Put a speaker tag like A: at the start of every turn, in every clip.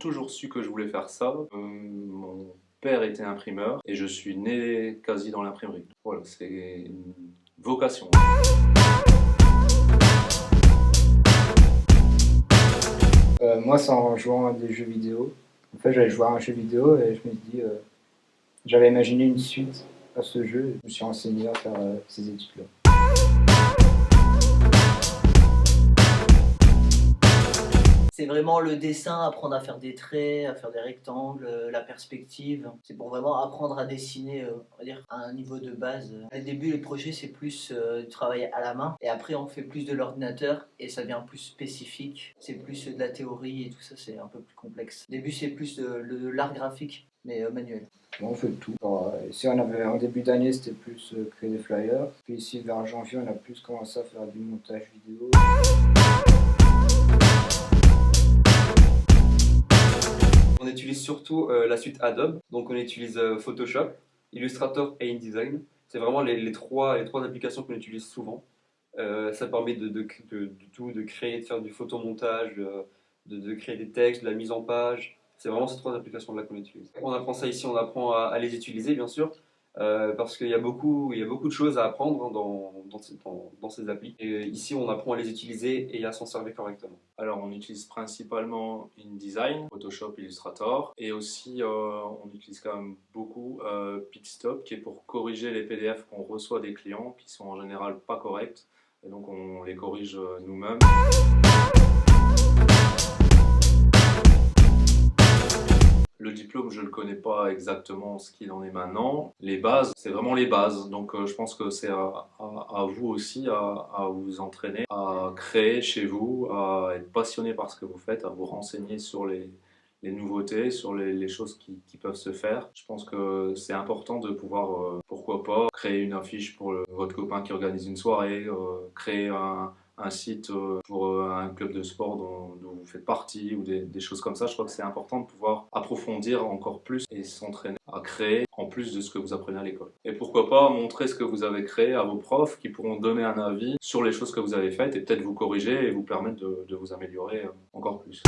A: toujours su que je voulais faire ça. Mon père était imprimeur et je suis né quasi dans l'imprimerie. Voilà, c'est une vocation.
B: Moi, c'est en jouant à des jeux vidéo. En fait, j'allais jouer à un jeu vidéo et je me suis dit, j'avais imaginé une suite à ce jeu et je me suis renseigné à faire ces études-là.
C: C'est vraiment le dessin, apprendre à faire des traits, à faire des rectangles, la perspective. C'est pour vraiment apprendre à dessiner, on va dire, à un niveau de base. Au début, les projets, c'est plus du travail à la main. Et après, on fait plus de l'ordinateur et ça devient plus spécifique. C'est plus de la théorie et tout ça, c'est un peu plus complexe. Au début, c'est plus de l'art graphique, mais manuel.
B: Bon, on fait de tout. Alors, ici, on avait, en début d'année, c'était plus créer des flyers. Puis ici, vers janvier, on a plus commencé à faire du montage vidéo.
D: On utilise surtout la suite Adobe, donc on utilise Photoshop, Illustrator et InDesign. C'est vraiment les trois applications qu'on utilise souvent. Ça permet de créer, de faire du photomontage, de créer des textes, de la mise en page. C'est vraiment ces trois applications-là qu'on utilise. On apprend ça ici, on apprend à les utiliser bien sûr, parce qu'il y a beaucoup de choses à apprendre dans ces applis. Et ici, on apprend à les utiliser et à s'en servir correctement.
A: Alors, on utilise principalement InDesign, Photoshop, Illustrator, et aussi on utilise quand même beaucoup Pitstop, qui est pour corriger les PDF qu'on reçoit des clients, qui sont en général pas corrects, et donc on les corrige nous-mêmes. Le diplôme, je ne connais pas exactement ce qu'il en est maintenant. Les bases, c'est vraiment les bases. Donc je pense que c'est à vous aussi à vous entraîner, à créer chez vous, à être passionné par ce que vous faites, à vous renseigner sur les nouveautés, sur les choses qui peuvent se faire. Je pense que c'est important de pouvoir, pourquoi pas, créer une affiche pour votre copain qui organise une soirée, créer un site pour un club de sport dont vous faites partie ou des choses comme ça. Je crois que c'est important de pouvoir approfondir encore plus et s'entraîner à créer en plus de ce que vous apprenez à l'école. Et pourquoi pas montrer ce que vous avez créé à vos profs qui pourront donner un avis sur les choses que vous avez faites et peut-être vous corriger et vous permettre de vous améliorer encore plus.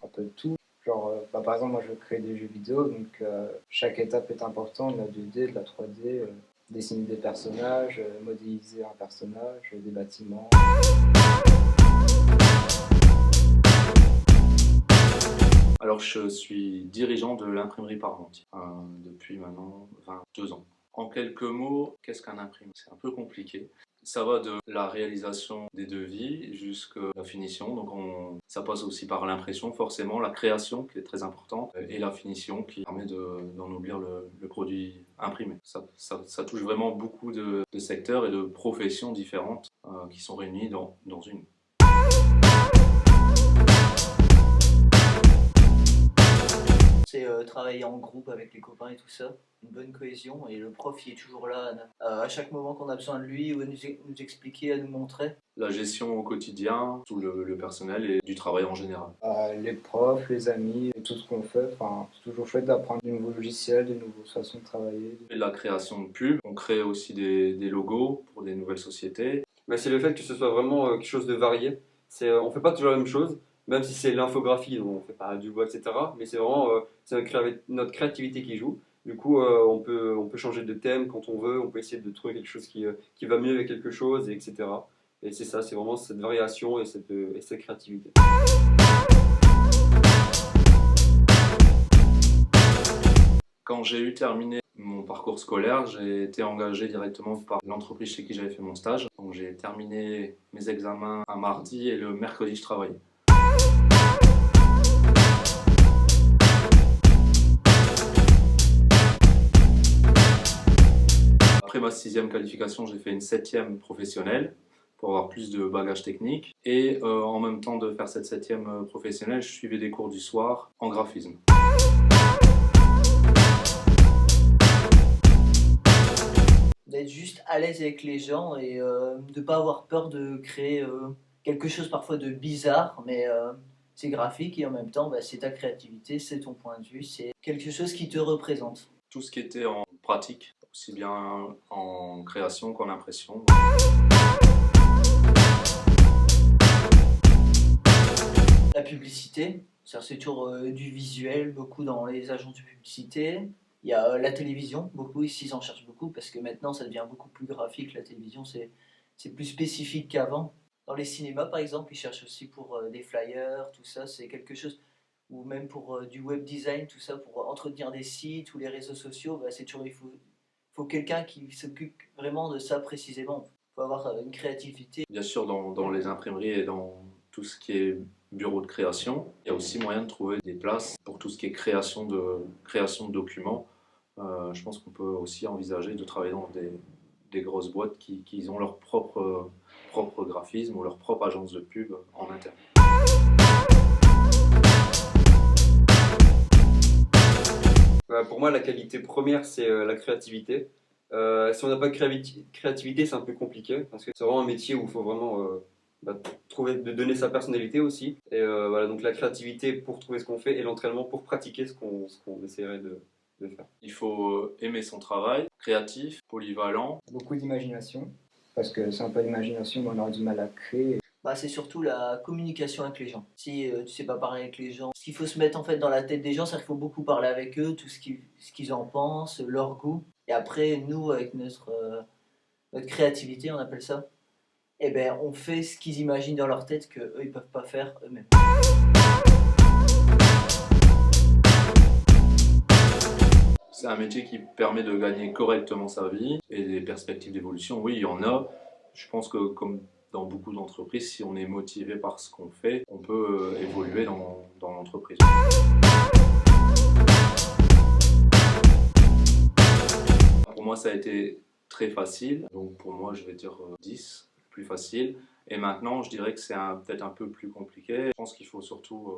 B: Un peu de tout. Genre, par exemple, moi je crée des jeux vidéo, donc chaque étape est importante, de la 2D, de la 3D, dessiner des personnages, modéliser un personnage, des bâtiments.
A: Alors je suis dirigeant de l'imprimerie Parmentier depuis maintenant 22 ans. En quelques mots, qu'est-ce qu'un imprimeur? C'est un peu compliqué. Ça va de la réalisation des devis jusqu'à la finition, donc ça passe aussi par l'impression forcément, la création qui est très importante et la finition qui permet d'ennoblir le produit imprimé. Ça touche vraiment beaucoup de secteurs et de professions différentes qui sont réunies dans une.
C: C'est travailler en groupe avec les copains et tout ça, une bonne cohésion, et le prof il est toujours là à chaque moment qu'on a besoin de lui, ou à nous expliquer, à nous montrer.
A: La gestion au quotidien, tout le personnel et du travail en général.
B: Les profs, les amis, tout ce qu'on fait, c'est toujours chouette d'apprendre de nouveaux logiciels, de nouvelles façons de travailler.
A: Et la création de pubs, on crée aussi des logos pour des nouvelles sociétés.
D: Mais c'est le fait que ce soit vraiment quelque chose de varié. On ne fait pas toujours la même chose. Même si c'est l'infographie, on ne fait pas du bois, etc. Mais c'est vraiment c'est notre créativité qui joue. Du coup, on peut changer de thème quand on veut, on peut essayer de trouver quelque chose qui va mieux avec quelque chose, etc. Et c'est ça, c'est vraiment cette variation et cette créativité.
A: Quand j'ai eu terminé mon parcours scolaire, j'ai été engagé directement par l'entreprise chez qui j'avais fait mon stage. Donc j'ai terminé mes examens un mardi et le mercredi je travaillais. Après ma 6e qualification, j'ai fait une 7e professionnelle pour avoir plus de bagages techniques. Et en même temps de faire cette 7e professionnelle, je suivais des cours du soir en graphisme.
C: D'être juste à l'aise avec les gens et de ne pas avoir peur de créer quelque chose parfois de bizarre, mais c'est graphique et en même temps c'est ta créativité, c'est ton point de vue, c'est quelque chose qui te représente.
A: Tout ce qui était en pratique, aussi bien en création qu'en impression.
C: La publicité, c'est toujours du visuel, beaucoup dans les agences de publicité. Il y a la télévision, beaucoup ici ils en cherchent beaucoup parce que maintenant ça devient beaucoup plus graphique. La télévision c'est plus spécifique qu'avant. Dans les cinémas par exemple, ils cherchent aussi pour des flyers, tout ça, c'est quelque chose. Ou même pour du web design, tout ça, pour entretenir des sites ou les réseaux sociaux, bah, c'est toujours, faut quelqu'un qui s'occupe vraiment de ça précisément. Il faut avoir une créativité.
A: Bien sûr, dans les imprimeries et dans tout ce qui est bureau de création, il y a aussi moyen de trouver des places pour tout ce qui est création de documents. Je pense qu'on peut aussi envisager de travailler dans des grosses boîtes qui ont leur propre graphisme ou leur propre agence de pub en interne.
D: Pour moi, la qualité première, c'est la créativité. Si on n'a pas de créativité, c'est un peu compliqué parce que c'est vraiment un métier où il faut vraiment de donner sa personnalité aussi. Et voilà, donc la créativité pour trouver ce qu'on fait et l'entraînement pour pratiquer ce qu'on essaierait de faire.
A: Il faut aimer son travail, créatif, polyvalent.
B: Beaucoup d'imagination, parce que sans pas d'imagination, on aura du mal à créer.
C: Bah, c'est surtout la communication avec les gens. Si tu sais pas parler avec les gens, ce qu'il faut se mettre en fait dans la tête des gens, c'est qu'il faut beaucoup parler avec eux, tout ce qu'ils en pensent, leur goût. Et après, nous, avec notre créativité, on appelle ça, eh ben, on fait ce qu'ils imaginent dans leur tête qu'eux, ils peuvent pas faire eux-mêmes.
A: C'est un métier qui permet de gagner correctement sa vie et des perspectives d'évolution. Oui, il y en a. Je pense que comme dans beaucoup d'entreprises, si on est motivé par ce qu'on fait, on peut évoluer dans l'entreprise. Pour moi, ça a été très facile. Donc pour moi, je vais dire 10, plus facile. Et maintenant, je dirais que c'est peut-être un peu plus compliqué. Je pense qu'il faut surtout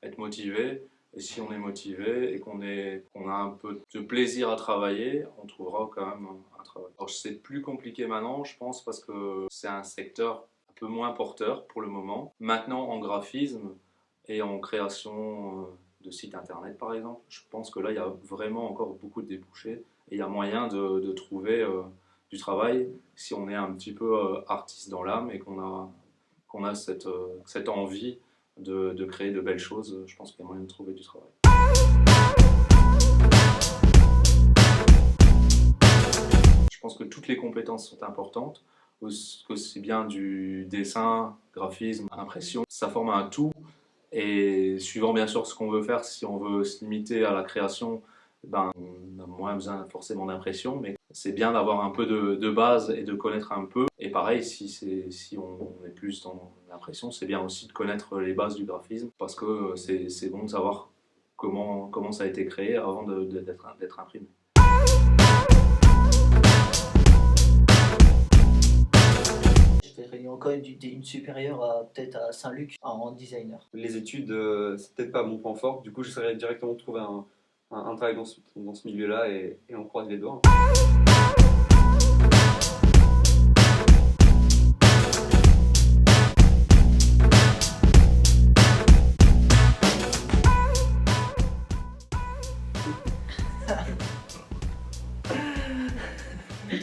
A: être motivé. Et si on est motivé et qu'on a un peu de plaisir à travailler, on trouvera quand même un travail. Alors c'est plus compliqué maintenant, je pense, parce que c'est un secteur un peu moins porteur pour le moment. Maintenant, en graphisme et en création de sites internet, par exemple, je pense que là, il y a vraiment encore beaucoup de débouchés. Et il y a moyen de trouver du travail si on est un petit peu artiste dans l'âme et qu'on a cette envie de créer de belles choses. Je pense qu'il y a moyen de trouver du travail. Je pense que toutes les compétences sont importantes, aussi bien du dessin, graphisme, impression. Ça forme un tout et suivant bien sûr ce qu'on veut faire, si on veut se limiter à la création, ben, on a moins besoin forcément d'impression, mais c'est bien d'avoir un peu de base et de connaître un peu. Et pareil, si on est plus dans l'impression, c'est bien aussi de connaître les bases du graphisme, parce que c'est bon de savoir comment ça a été créé avant d'être imprimé.
C: Je fais encore une supérieure peut-être à Saint-Luc en designer.
D: Les études, c'est peut-être pas mon point fort. Du coup, j'essaierai directement de trouver un travail dans ce milieu-là et on croise les doigts.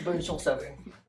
C: Bonne chance à vous.